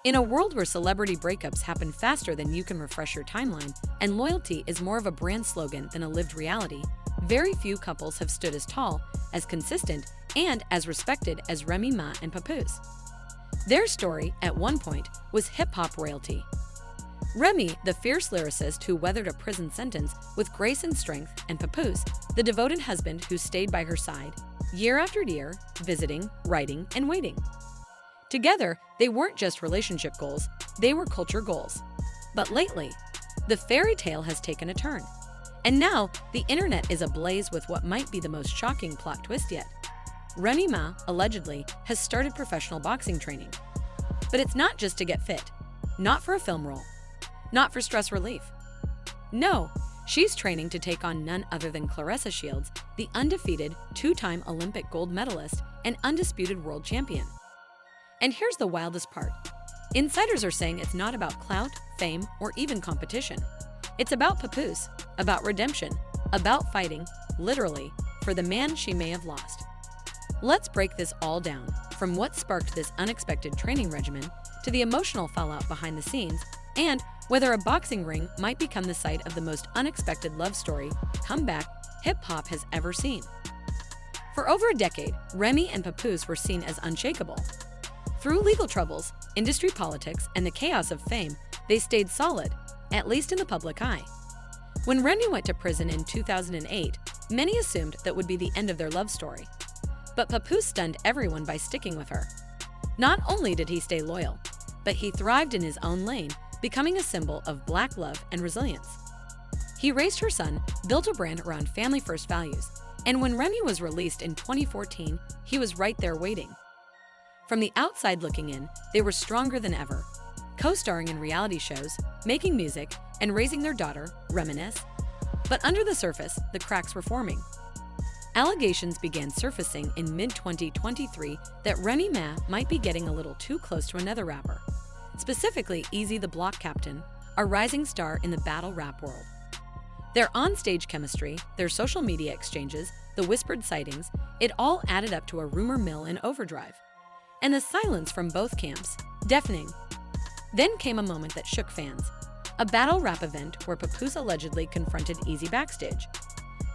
In a world where celebrity breakups happen faster than you can refresh your timeline, and loyalty is more of a brand slogan than a lived reality, very few couples have stood as tall, as consistent, and as respected as Remy Ma and Papoose. Their story, at one point, was hip-hop royalty. Remy, the fierce lyricist who weathered a prison sentence with grace and strength, and Papoose, the devoted husband who stayed by her side, year after year, visiting, writing, and waiting. Together, they weren't just relationship goals, they were culture goals. But lately, the fairy tale has taken a turn. And now, the internet is ablaze with what might be the most shocking plot twist yet. Remy Ma, allegedly, has started professional boxing training. But it's not just to get fit. Not for a film role. Not for stress relief. No, she's training to take on none other than Claressa Shields, the undefeated, two-time Olympic gold medalist and undisputed world champion. And here's the wildest part. Insiders are saying it's not about clout, fame, or even competition. It's about Papoose, about redemption, about fighting, literally, for the man she may have lost. Let's break this all down, from what sparked this unexpected training regimen to the emotional fallout behind the scenes, and whether a boxing ring might become the site of the most unexpected love story comeback hip-hop has ever seen. For over a decade, Remy and Papoose were seen as unshakable. Through legal troubles, industry politics, and the chaos of fame, they stayed solid, at least in the public eye. When Remy went to prison in 2008, many assumed that would be the end of their love story. But Papoose stunned everyone by sticking with her. Not only did he stay loyal, but he thrived in his own lane, becoming a symbol of Black love and resilience. He raised her son, built a brand around family-first values, and when Remy was released in 2014, he was right there waiting. From the outside looking in, they were stronger than ever, co-starring in reality shows, making music, and raising their daughter, Reminisce. But under the surface, the cracks were forming. Allegations began surfacing in mid-2023 that Remy Ma might be getting a little too close to another rapper, specifically Easy the Block Captain, a rising star in the battle rap world. Their on-stage chemistry, their social media exchanges, the whispered sightings, it all added up to a rumor mill in overdrive. And the silence from both camps, deafening. Then came a moment that shook fans, a battle rap event where Papoose allegedly confronted Easy backstage.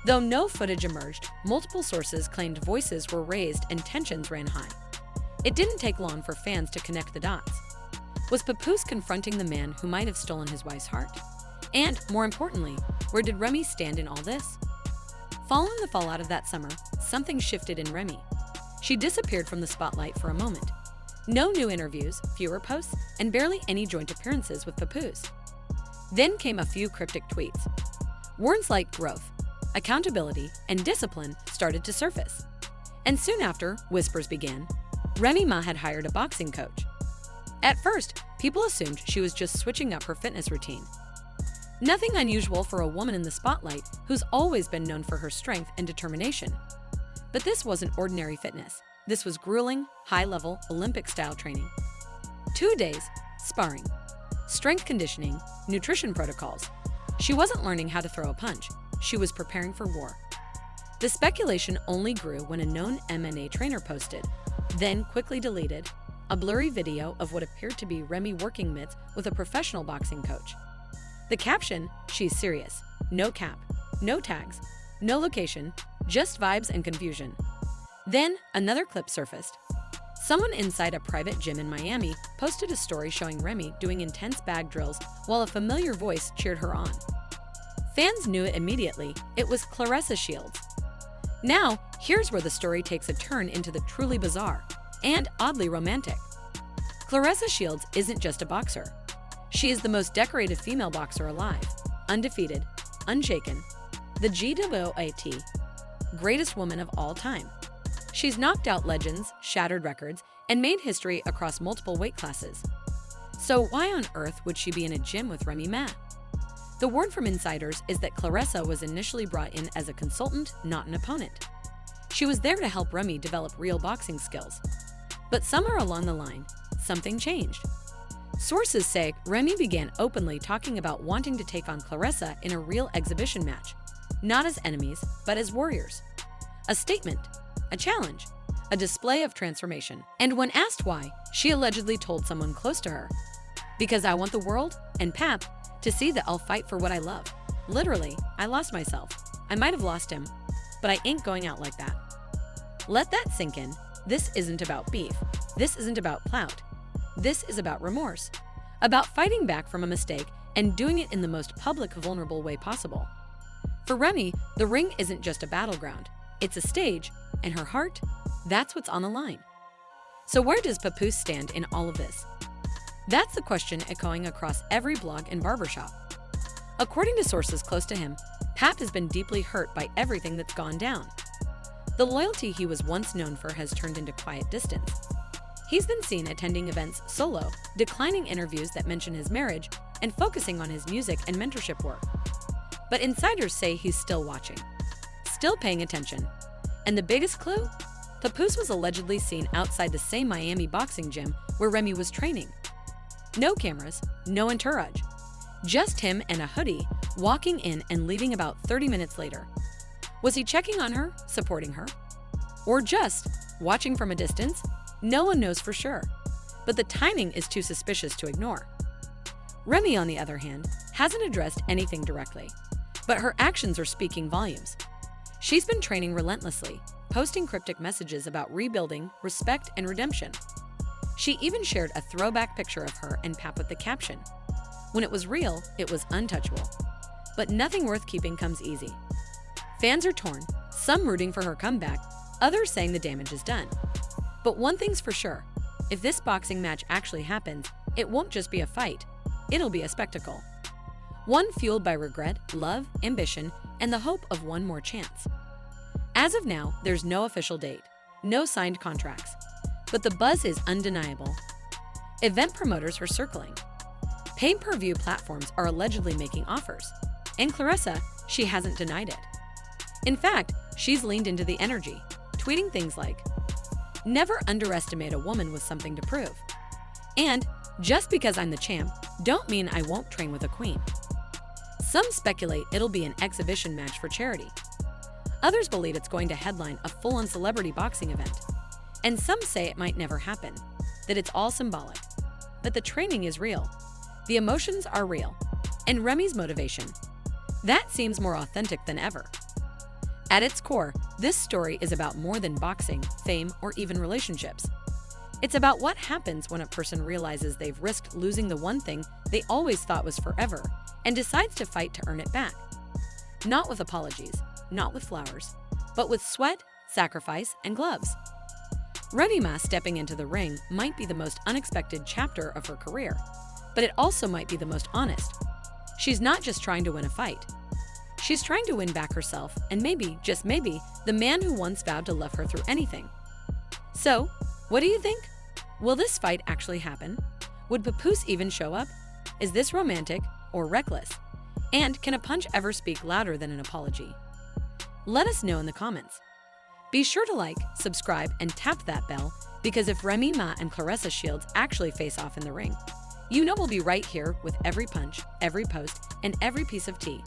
Though no footage emerged, multiple sources claimed voices were raised and tensions ran high. It didn't take long for fans to connect the dots. Was Papoose confronting the man who might have stolen his wife's heart? And, more importantly, where did Remy stand in all this? Following the fallout of that summer, something shifted in Remy. She disappeared from the spotlight for a moment. No new interviews, fewer posts, and barely any joint appearances with Papoose. Then came a few cryptic tweets. Words like growth, accountability, and discipline started to surface. And soon after, whispers began. Remy Ma had hired a boxing coach. At first, people assumed she was just switching up her fitness routine. Nothing unusual for a woman in the spotlight who's always been known for her strength and determination. But this wasn't ordinary fitness. This was grueling, high-level, Olympic-style training. 2 days, sparring, strength conditioning, nutrition protocols. She wasn't learning how to throw a punch. She was preparing for war. The speculation only grew when a known MMA trainer posted, then quickly deleted, a blurry video of what appeared to be Remy working mitts with a professional boxing coach. The caption, "She's serious. No cap. No tags. No location. Just vibes and confusion." Then, another clip surfaced. Someone inside a private gym in Miami posted a story showing Remy doing intense bag drills while a familiar voice cheered her on. Fans knew it immediately. It was Claressa Shields. Now, here's where the story takes a turn into the truly bizarre and oddly romantic. Claressa Shields isn't just a boxer. She is the most decorated female boxer alive, undefeated, unshaken, the GWAT, greatest woman of all time. She's knocked out legends, shattered records, and made history across multiple weight classes. So why on earth would she be in a gym with Remy Ma? The word from insiders is that Claressa was initially brought in as a consultant, not an opponent. She was there to help Remy develop real boxing skills. But somewhere along the line, something changed. Sources say Remy began openly talking about wanting to take on Claressa in a real exhibition match, not as enemies, but as warriors. A statement, a challenge, a display of transformation. And when asked why, she allegedly told someone close to her, "Because I want the world and Pap to see that I'll fight for what I love. Literally, I lost myself. I might have lost him, but I ain't going out like that." Let that sink in. This isn't about beef. This isn't about clout. This is about remorse. About fighting back from a mistake and doing it in the most public, vulnerable way possible. For Remy, the ring isn't just a battleground. It's a stage, and her heart, that's what's on the line. So where does Papoose stand in all of this? That's the question echoing across every blog and barbershop. According to sources close to him, Pap has been deeply hurt by everything that's gone down. The loyalty he was once known for has turned into quiet distance. He's been seen attending events solo, declining interviews that mention his marriage, and focusing on his music and mentorship work. But insiders say he's still watching, still paying attention. And the biggest clue? Papoose was allegedly seen outside the same Miami boxing gym where Remy was training. No cameras, no entourage. Just him and a hoodie, walking in and leaving about 30 minutes later. Was he checking on her, supporting her? Or just watching from a distance? No one knows for sure. But the timing is too suspicious to ignore. Remy, on the other hand, hasn't addressed anything directly, but her actions are speaking volumes. She's been training relentlessly, posting cryptic messages about rebuilding, respect, and redemption. She even shared a throwback picture of her and Pap with the caption, "When it was real, it was untouchable." But nothing worth keeping comes easy. Fans are torn, some rooting for her comeback, others saying the damage is done. But one thing's for sure, if this boxing match actually happens, it won't just be a fight, it'll be a spectacle. One fueled by regret, love, ambition, and the hope of one more chance. As of now, there's no official date, no signed contracts, but the buzz is undeniable. Event promoters are circling. Pay-per-view platforms are allegedly making offers. And Claressa, she hasn't denied it. In fact, she's leaned into the energy, tweeting things like, "Never underestimate a woman with something to prove." And, "Just because I'm the champ, don't mean I won't train with a queen." Some speculate it'll be an exhibition match for charity. Others believe it's going to headline a full-on celebrity boxing event. And some say it might never happen, that it's all symbolic. But the training is real. The emotions are real. And Remy's motivation, that seems more authentic than ever. At its core, this story is about more than boxing, fame, or even relationships. It's about what happens when a person realizes they've risked losing the one thing they always thought was forever and decides to fight to earn it back. Not with apologies, not with flowers, but with sweat, sacrifice, and gloves. Remy Ma stepping into the ring might be the most unexpected chapter of her career, but it also might be the most honest. She's not just trying to win a fight. She's trying to win back herself and maybe, just maybe, the man who once vowed to love her through anything. So, what do you think? Will this fight actually happen? Would Papoose even show up? Is this romantic or reckless? And can a punch ever speak louder than an apology? Let us know in the comments. Be sure to like, subscribe, and tap that bell, because if Remy Ma and Claressa Shields actually face off in the ring, you know we'll be right here with every punch, every post, and every piece of tea.